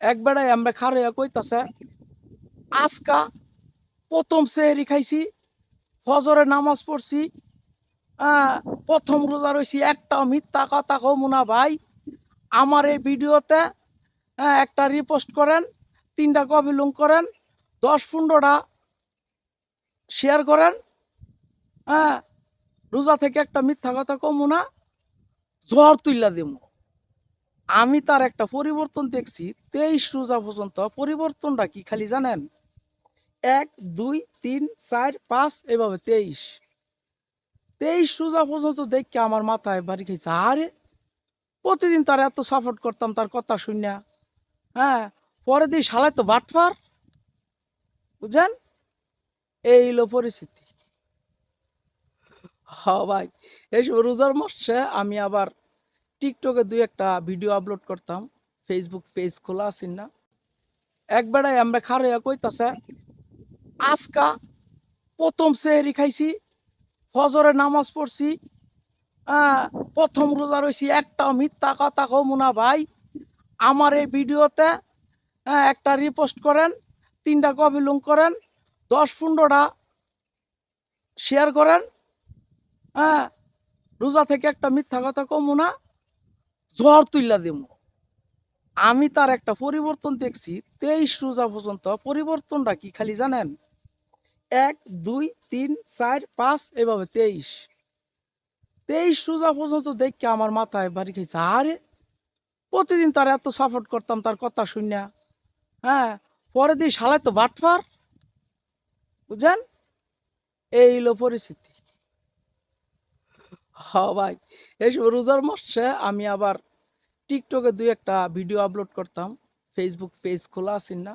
এক বেড়ায় আমরা খারাইয়া কইতাছে আজকা প্রথম সেহরি খাইছি, ফজরে নামাজ পড়ছি, আহ, প্রথম রোজা রয়েছি, একটা মিথ্যা কথা কমু না ভাই। আমার এই ভিডিওতে একটা রিপোস্ট করেন, 3টা কপি লিংক করেন, 10-15টা শেয়ার করেন। হ্যাঁ, রোজা থেকে একটা মিথ্যা কথা কমু না, ঝড় তুইলা দেবো। আমি তার একটা পরিবর্তন দেখছি 23 রোজা পর্যন্ত। পরিবর্তনটা কি খালি জানেন? 1 2 3 4 5 এভাবে 23 রোজা পর্যন্ত দেখে আমার মাথায় বাড়ি খেয়েছে। আরে প্রতিদিন তার এত সাপোর্ট করতাম তার কথা শুনিয়া। হ্যাঁ, পরে দিই শালায় তো বাটফার। বুঝছেন? এই হলো পরিস্থিতি। হ ভাই, এইসব রোজার মাসে আমি আবার টিকটকে 2-একটা ভিডিও আপলোড করতাম। ফেসবুক পেজ খোলা আছেন না? এক বেড়ায় আমরা খারাইয়া কইতাছে আজকা প্রথম সেহরি খাইছি, ফজরে নামাজ পড়ছি, আহ, প্রথম রোজা রয়েছি, একটা মিথ্যা কথা কমু না ভাই। আমার এই ভিডিওতে একটা রিপোস্ট করেন, 3টা কপি লিংক করেন, 10-15টা শেয়ার করেন। হ্যাঁ, রোজা থেকে একটা মিথ্যা কথা কমু না, ঝড় তুইলা দেবো। আমি তার একটা পরিবর্তন দেখছি 23 রোজা পর্যন্ত। পরিবর্তনটা কি খালি জানেন? 1 2 3 4 5 এভাবে 23 রোজা পর্যন্ত দেখে আমার মাথায় বাড়ি খেয়েছে। আরে প্রতিদিন তার এত সাপোর্ট করতাম তার কথা শুনিয়া। হ্যাঁ, পরে দিই শালায় তো বাটফার। বুঝছেন? এই হলো পরিস্থিতি। হ ভাই, এইসব রোজার মাসে আমি আবার টিকটকে 2-একটা ভিডিও আপলোড করতাম। ফেসবুক পেজ খোলা আছেন না?